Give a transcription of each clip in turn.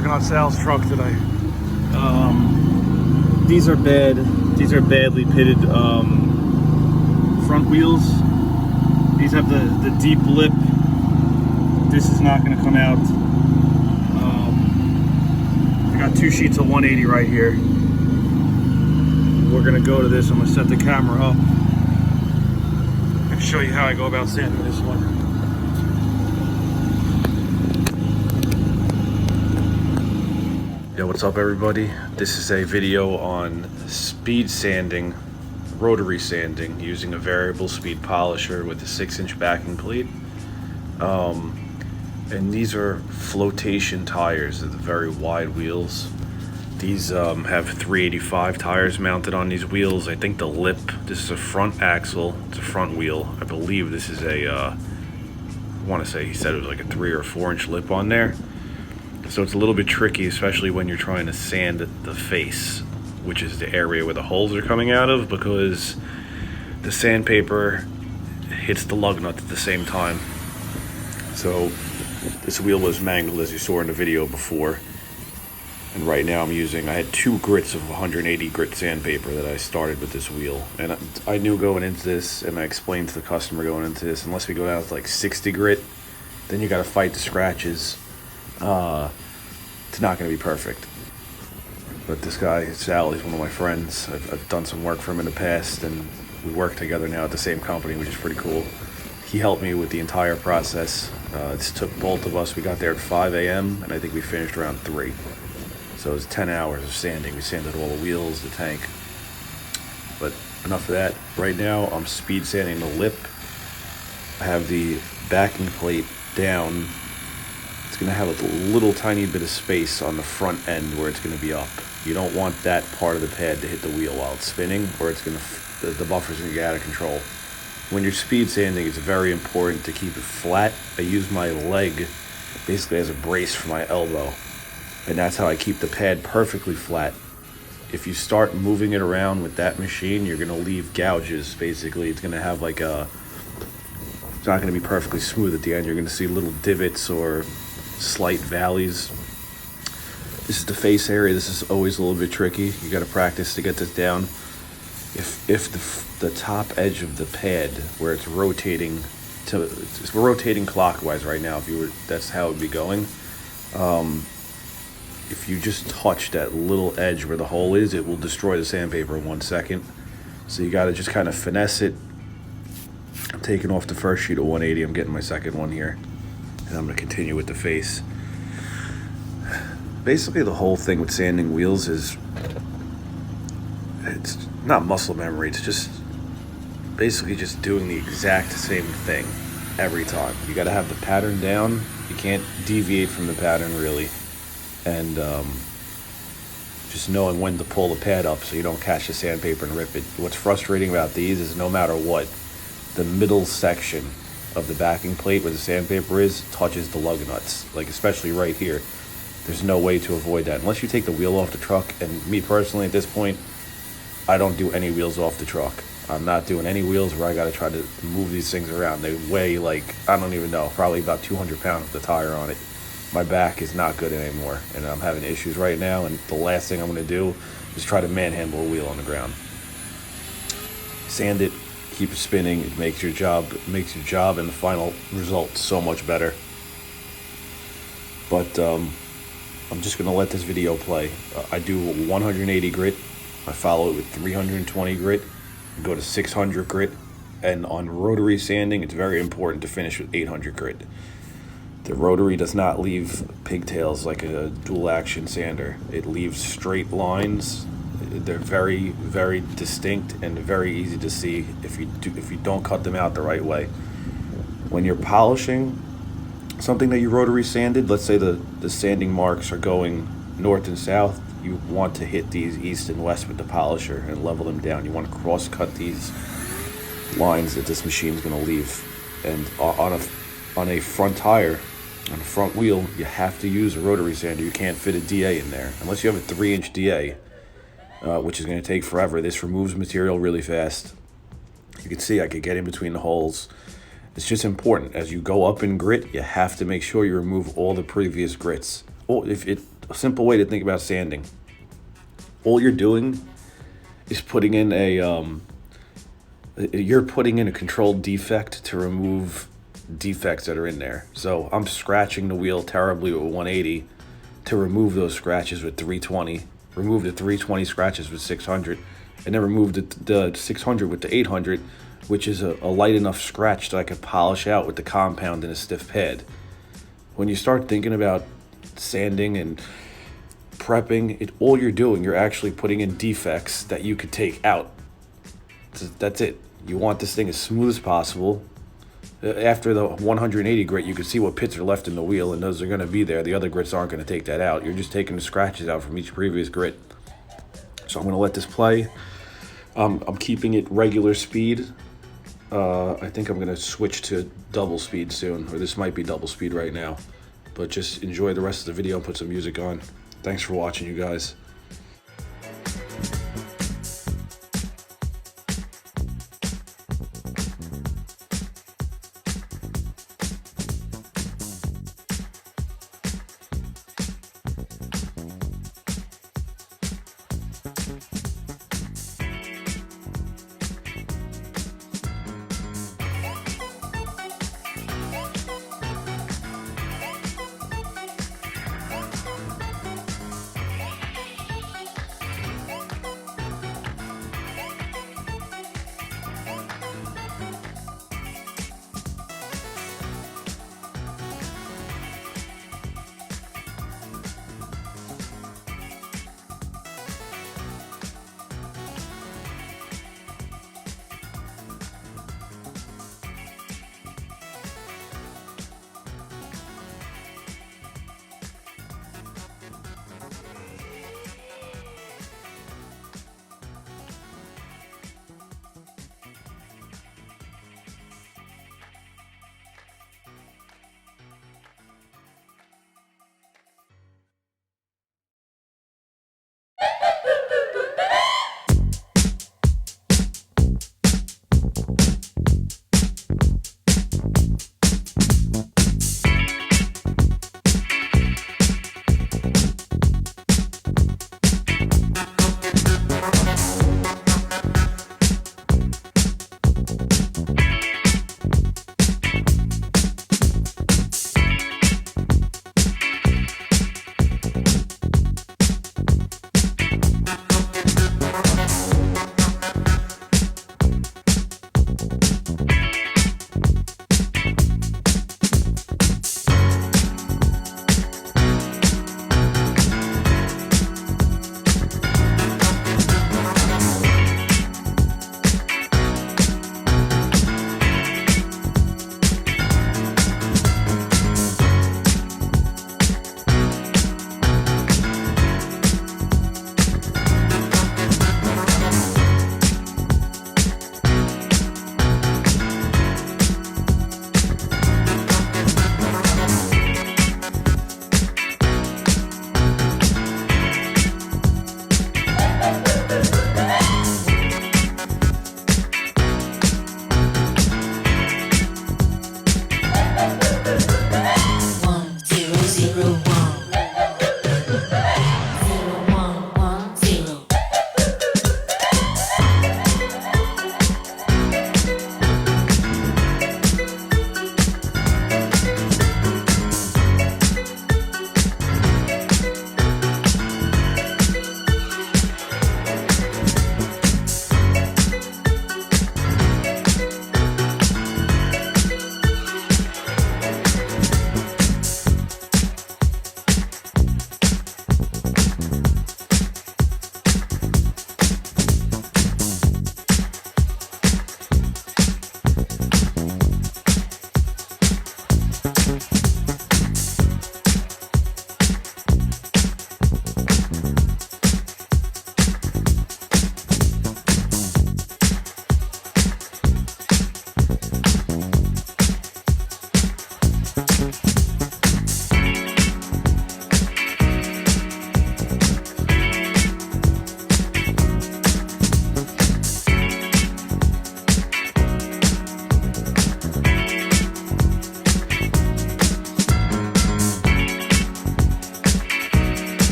working on Sal's truck today. These are bad. These are badly pitted front wheels. These have the deep lip. This is not going to come out. I got 2 sheets of 180 right here. We're going to go to this. I'm going to set the camera up and show you how I go about sanding this one. Yo, what's up everybody? This is a video on speed sanding, rotary sanding, using a variable speed polisher with a 6-inch backing plate. And these are floatation tires, they're the very wide wheels. These have 385 tires mounted on these wheels. I think the lip, this is a front axle, it's a front wheel. I believe this is a, I want to say he said it was like a 3 or 4 inch lip on there. So it's a little bit tricky, especially when you're trying to sand the face, which is the area where the holes are coming out of, because the sandpaper hits the lug nut at the same time. So this wheel was mangled, as you saw in the video before. And right now I had 2 grits of 180 grit sandpaper that I started with this wheel. And I knew going into this, and I explained to the customer going into this, unless we go down to like 60 grit, then you got to fight the scratches. It's not going to be perfect. But this guy, Sal, he's one of my friends. I've done some work for him in the past, and we work together now at the same company, which is pretty cool. He helped me with the entire process. This took both of us. We got there at 5 a.m., and I think we finished around 3. So it was 10 hours of sanding. We sanded all the wheels, the tank. But enough of that. Right now, I'm speed sanding the lip. I have the backing plate down. It's going to have a little tiny bit of space on the front end where it's going to be up. You don't want that part of the pad to hit the wheel while it's spinning, or it's going to, the buffer's going to get out of control. When you're speed sanding, it's very important to keep it flat. I use my leg basically as a brace for my elbow, and that's how I keep the pad perfectly flat. If you start moving it around with that machine, you're going to leave gouges. Basically, it's going to have like it's not going to be perfectly smooth at the end. You're going to see little divots or slight valleys. This is the face area. This is always a little bit tricky. You got to practice to get this down. If the top edge of the pad where it's rotating it's rotating clockwise right now, that's how it would be going. If you just touch that little edge where the hole is, it will destroy the sandpaper in 1 second. So you got to just kind of finesse it. I'm taking off the first sheet of 180. I'm getting my second one here, and I'm going to continue with the face. Basically, the whole thing with sanding wheels is, it's not muscle memory. It's just basically just doing the exact same thing every time. You got to have the pattern down. You can't deviate from the pattern really, and just knowing when to pull the pad up so you don't catch the sandpaper and rip it. What's frustrating about these is no matter what, the middle section of the backing plate where the sandpaper is touches the lug nuts, like especially right here. There's no way to avoid that unless you take the wheel off the truck. And me personally, at this point, I don't do any wheels off the truck. I'm not doing any wheels where I got to try to move these things around. They weigh like, I don't even know, probably about 200 pounds with the tire on it. My back is not good anymore, and I'm having issues right now, and the last thing I'm going to do is try to manhandle a wheel on the ground. Sand it, keep it spinning. It makes your job and the final result so much better. But I'm just going to let this video play. I do 180 grit. I follow it with 320 grit. Go to 600 grit. And on rotary sanding, it's very important to finish with 800 grit. The rotary does not leave pigtails like a dual action sander. It leaves straight lines. They're very, very distinct and very easy to see if you don't cut them out the right way. When you're polishing something that you rotary sanded, let's say the sanding marks are going north and south, you want to hit these east and west with the polisher and level them down. You want to cross cut these lines that this machine is going to leave. And on a front tire, on a front wheel, you have to use a rotary sander. You can't fit a DA in there unless you have a 3-inch DA, which is going to take forever. This removes material really fast. You can see I could get in between the holes. It's just important as you go up in grit, you have to make sure you remove all the previous grits. a simple way to think about sanding. All you're doing is putting in you're putting in a controlled defect to remove defects that are in there. So I'm scratching the wheel terribly with 180 to remove those scratches with 320, remove the 320 scratches with 600, and then remove the 600 with the 800, which is a light enough scratch that I could polish out with the compound and a stiff pad. When you start thinking about sanding and prepping, all you're doing, you're actually putting in defects that you could take out. That's it. You want this thing as smooth as possible. After the 180 grit, you can see what pits are left in the wheel, and those are going to be there. The other grits aren't going to take that out. You're just taking the scratches out from each previous grit. So I'm going to let this play. I'm keeping it regular speed. I think I'm going to switch to double speed soon, or this might be double speed right now. But just enjoy the rest of the video and put some music on. Thanks for watching, you guys.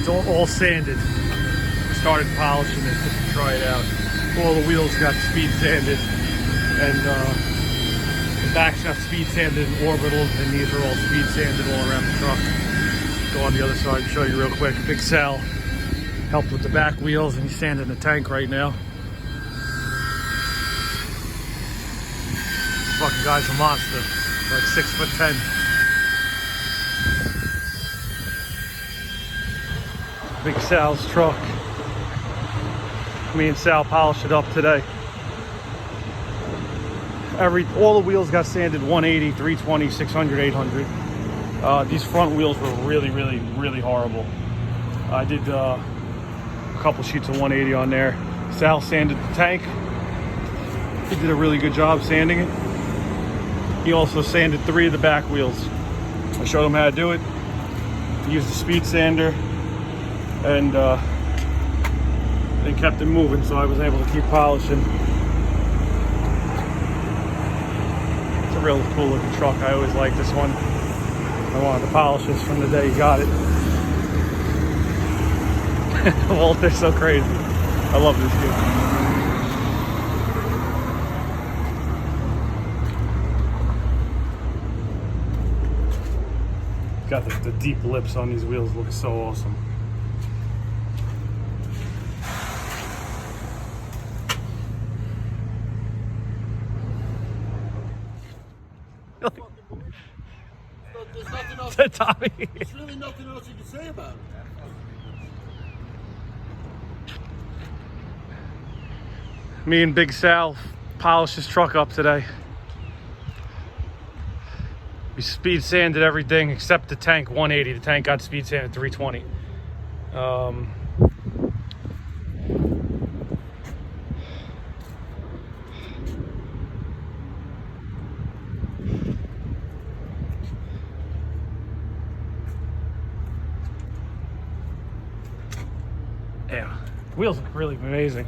all sanded. Started polishing it just to try it out. All the wheels got speed sanded, and the back's got speed sanded and orbital, and these are all speed sanded all around the truck. Go on the other side and show you real quick. Big Sal helped with the back wheels, and he's sanding the tank right now. This fucking guy's a monster, like 6'10". Big Sal's truck. Me and Sal polished it up today. All the wheels got sanded 180, 320, 600, 800. These front wheels were really horrible. I did a couple sheets of 180 on there. Sal sanded the tank. He did a really good job sanding it. He also sanded 3 of the back wheels. I showed him how to do it. He used the speed sander and kept it moving, so I was able to keep polishing. It's a real cool looking truck. I always liked this one. I wanted to polish this from the day he got it. Walter's so crazy. I love this kid. Got the deep lips on these wheels, look so awesome. There's nothing else. Tommy. There's really nothing else you can say about it. Me and Big Sal polished his truck up today. We speed sanded everything except the tank 180. The tank got speed sanded 320. Yeah, wheels look really amazing.